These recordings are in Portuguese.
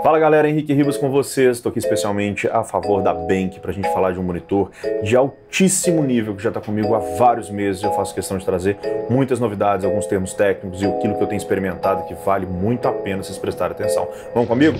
Fala galera, Henrique Ribas com vocês. Estou aqui especialmente a favor da Benq para a gente falar de um monitor de altíssimo nível que já está comigo há vários meses. Eu faço questão de trazer muitas novidades, alguns termos técnicos e aquilo que eu tenho experimentado que vale muito a pena vocês prestarem atenção. Vamos comigo?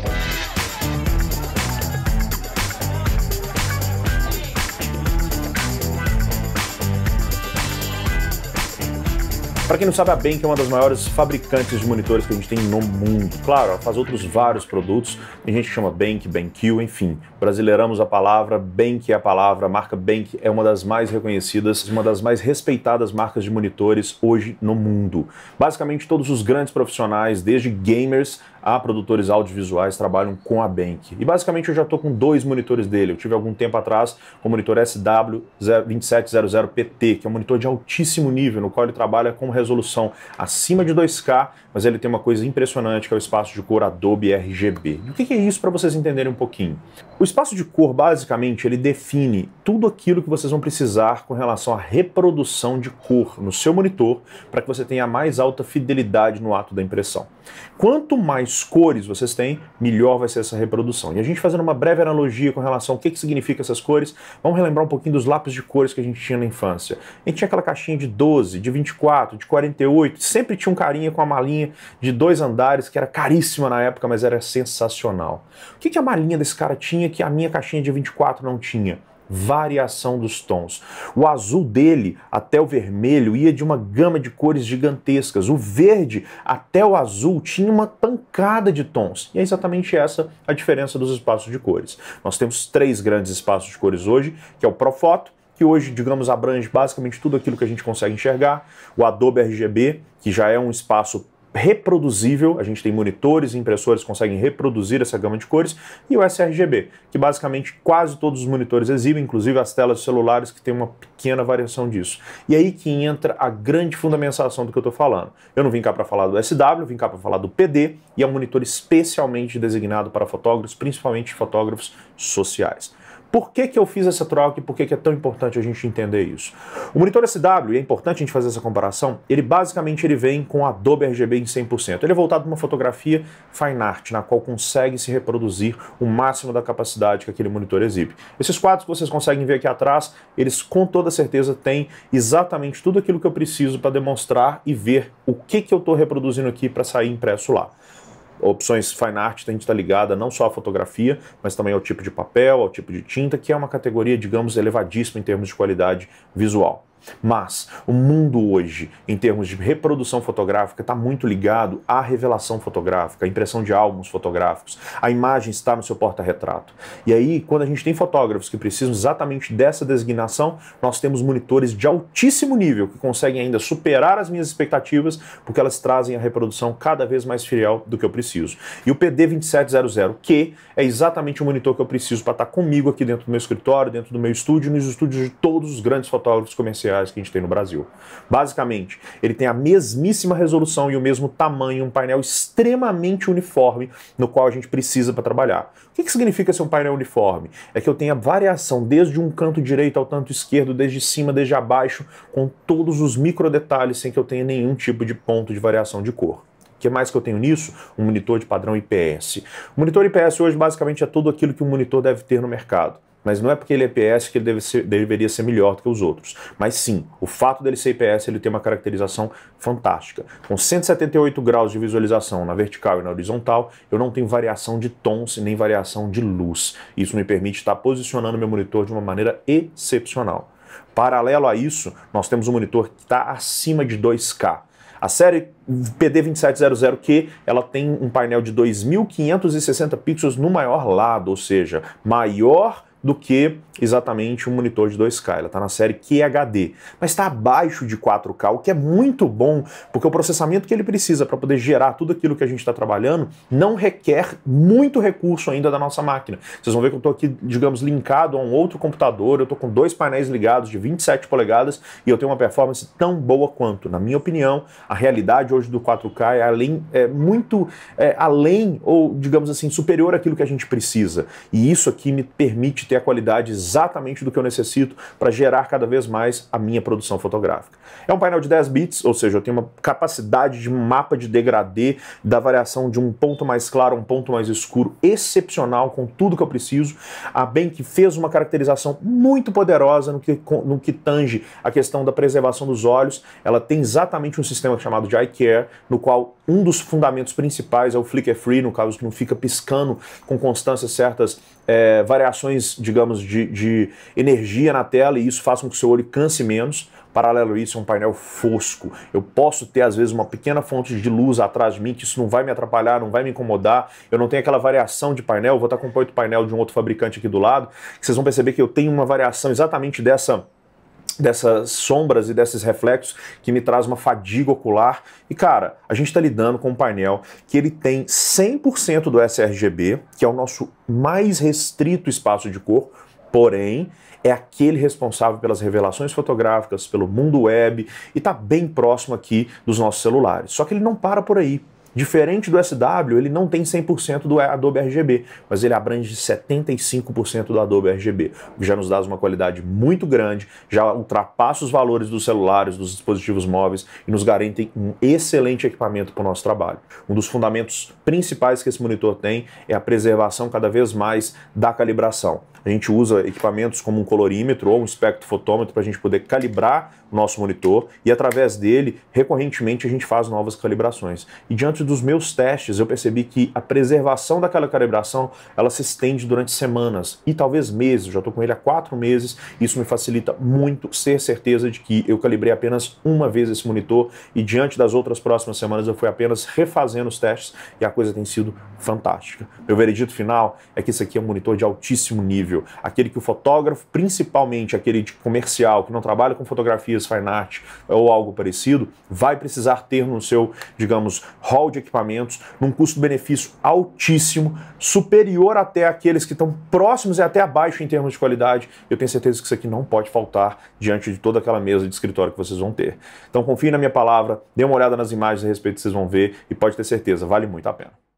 Para quem não sabe, a Benq é uma das maiores fabricantes de monitores que a gente tem no mundo. Claro, ela faz outros vários produtos, tem gente que chama Benq, BenQ, enfim. Brasileiramos a palavra, Benq é a palavra, a marca Benq é uma das mais reconhecidas, uma das mais respeitadas marcas de monitores hoje no mundo. Basicamente todos os grandes profissionais, desde gamers a produtores audiovisuais, trabalham com a Benq. E basicamente eu já estou com dois monitores dele. Eu tive algum tempo atrás o monitor SW2700PT, que é um monitor de altíssimo nível, no qual ele trabalha com resolução acima de 2K, mas ele tem uma coisa impressionante que é o espaço de cor Adobe RGB. E o que é isso para vocês entenderem um pouquinho? O espaço de cor, basicamente, ele define tudo aquilo que vocês vão precisar com relação à reprodução de cor no seu monitor para que você tenha a mais alta fidelidade no ato da impressão. Quanto mais cores vocês têm, melhor vai ser essa reprodução. E a gente fazendo uma breve analogia com relação ao que significa essas cores, vamos relembrar um pouquinho dos lápis de cores que a gente tinha na infância. A gente tinha aquela caixinha de 12, de 24, de 48, sempre tinha um carinha com a malinha de 2 andares, que era caríssima na época, mas era sensacional. O que a malinha desse cara tinha que a minha caixinha de 24 não tinha? Variação dos tons. O azul dele até o vermelho ia de uma gama de cores gigantescas. O verde até o azul tinha uma pancada de tons. E é exatamente essa a diferença dos espaços de cores. Nós temos 3 grandes espaços de cores hoje, que é o Profoto, que hoje, digamos, abrange basicamente tudo aquilo que a gente consegue enxergar. O Adobe RGB, que já é um espaço reproduzível, a gente tem monitores e impressores que conseguem reproduzir essa gama de cores, e o sRGB, que basicamente quase todos os monitores exibem, inclusive as telas de celulares que tem uma pequena variação disso. E aí que entra a grande fundamentação do que eu estou falando. Eu não vim cá para falar do SW, vim cá para falar do PD, e é um monitor especialmente designado para fotógrafos, principalmente fotógrafos sociais. Por que eu fiz essa troca e por que é tão importante a gente entender isso? O monitor SW, e é importante a gente fazer essa comparação, ele basicamente vem com Adobe RGB em 100%. Ele é voltado para uma fotografia fine art, na qual consegue se reproduzir o máximo da capacidade que aquele monitor exibe. Esses quadros que vocês conseguem ver aqui atrás, eles com toda certeza têm exatamente tudo aquilo que eu preciso para demonstrar e ver o que eu estou reproduzindo aqui para sair impresso lá. Opções Fine Art tem que estar ligada não só à fotografia, mas também ao tipo de papel, ao tipo de tinta, que é uma categoria, digamos, elevadíssima em termos de qualidade visual. Mas o mundo hoje, em termos de reprodução fotográfica, está muito ligado à revelação fotográfica, à impressão de álbuns fotográficos. A imagem está no seu porta-retrato. E aí, quando a gente tem fotógrafos que precisam exatamente dessa designação, nós temos monitores de altíssimo nível que conseguem ainda superar as minhas expectativas, porque elas trazem a reprodução cada vez mais fiel do que eu preciso. E o PD2700Q é exatamente o monitor que eu preciso para estar comigo aqui dentro do meu escritório, dentro do meu estúdio, nos estúdios de todos os grandes fotógrafos comerciais que a gente tem no Brasil. Basicamente, ele tem a mesmíssima resolução e o mesmo tamanho, um painel extremamente uniforme, no qual a gente precisa para trabalhar. O que significa ser um painel uniforme? É que eu tenho a variação desde um canto direito ao canto esquerdo, desde cima, desde abaixo, com todos os micro detalhes, sem que eu tenha nenhum tipo de ponto de variação de cor. O que mais que eu tenho nisso? Um monitor de padrão IPS. O monitor IPS hoje basicamente é tudo aquilo que um monitor deve ter no mercado. Mas não é porque ele é IPS que ele deveria ser melhor do que os outros. Mas sim, o fato dele ser IPS, ele tem uma caracterização fantástica. Com 178 graus de visualização na vertical e na horizontal, eu não tenho variação de tons e nem variação de luz. Isso me permite estar posicionando meu monitor de uma maneira excepcional. Paralelo a isso, nós temos um monitor que está acima de 2K. A série PD2700Q, ela tem um painel de 2560 pixels no maior lado, ou seja, maior do que exatamente um monitor de 2K. Ela está na série QHD, mas está abaixo de 4K, o que é muito bom, porque o processamento que ele precisa para poder gerar tudo aquilo que a gente está trabalhando não requer muito recurso ainda da nossa máquina. Vocês vão ver que eu estou aqui, digamos, linkado a um outro computador, eu estou com 2 painéis ligados de 27 polegadas e eu tenho uma performance tão boa quanto. Na minha opinião, a realidade hoje do 4K é muito além, ou digamos assim, superior àquilo que a gente precisa. E isso aqui me permite ter a qualidade exatamente do que eu necessito para gerar cada vez mais a minha produção fotográfica. É um painel de 10 bits, ou seja, eu tenho uma capacidade de mapa de degradê, da variação de um ponto mais claro a um ponto mais escuro excepcional, com tudo que eu preciso. A Bank fez uma caracterização muito poderosa no que tange a questão da preservação dos olhos. Ela tem exatamente um sistema chamado de Eye Care, no qual um dos fundamentos principais é o flicker free, no caso que não fica piscando com constância certas variações, digamos, de energia na tela, e isso faz com que o seu olho canse menos. Paralelo a isso, é um painel fosco. Eu posso ter, às vezes, uma pequena fonte de luz atrás de mim, que isso não vai me atrapalhar, não vai me incomodar. Eu não tenho aquela variação de painel. Eu vou estar com outro painel de um outro fabricante aqui do lado, que vocês vão perceber que eu tenho uma variação exatamente dessas sombras e desses reflexos que me traz uma fadiga ocular. E cara, a gente está lidando com um painel que ele tem 100% do sRGB, que é o nosso mais restrito espaço de cor, porém é aquele responsável pelas revelações fotográficas, pelo mundo web, e está bem próximo aqui dos nossos celulares. Só que ele não para por aí. Diferente do SW, ele não tem 100% do Adobe RGB, mas ele abrange 75% do Adobe RGB, o que já nos dá uma qualidade muito grande, já ultrapassa os valores dos celulares, dos dispositivos móveis, e nos garante um excelente equipamento para o nosso trabalho. Um dos fundamentos principais que esse monitor tem é a preservação cada vez mais da calibração. A gente usa equipamentos como um colorímetro ou um espectrofotômetro para a gente poder calibrar o nosso monitor, e através dele, recorrentemente, a gente faz novas calibrações. E diante dos meus testes, eu percebi que a preservação daquela calibração, ela se estende durante semanas e talvez meses. Eu já estou com ele há 4 meses, isso me facilita muito ter certeza de que eu calibrei apenas uma vez esse monitor, e diante das outras próximas semanas eu fui apenas refazendo os testes, e a coisa tem sido fantástica. Meu veredito final é que esse aqui é um monitor de altíssimo nível, aquele que o fotógrafo, principalmente aquele de comercial, que não trabalha com fotografias fine art ou algo parecido, vai precisar ter no seu, digamos, hall de equipamentos, num custo-benefício altíssimo, superior até aqueles que estão próximos e até abaixo em termos de qualidade. Eu tenho certeza que isso aqui não pode faltar diante de toda aquela mesa de escritório que vocês vão ter. Então confie na minha palavra, dê uma olhada nas imagens a respeito que vocês vão ver, e pode ter certeza, vale muito a pena.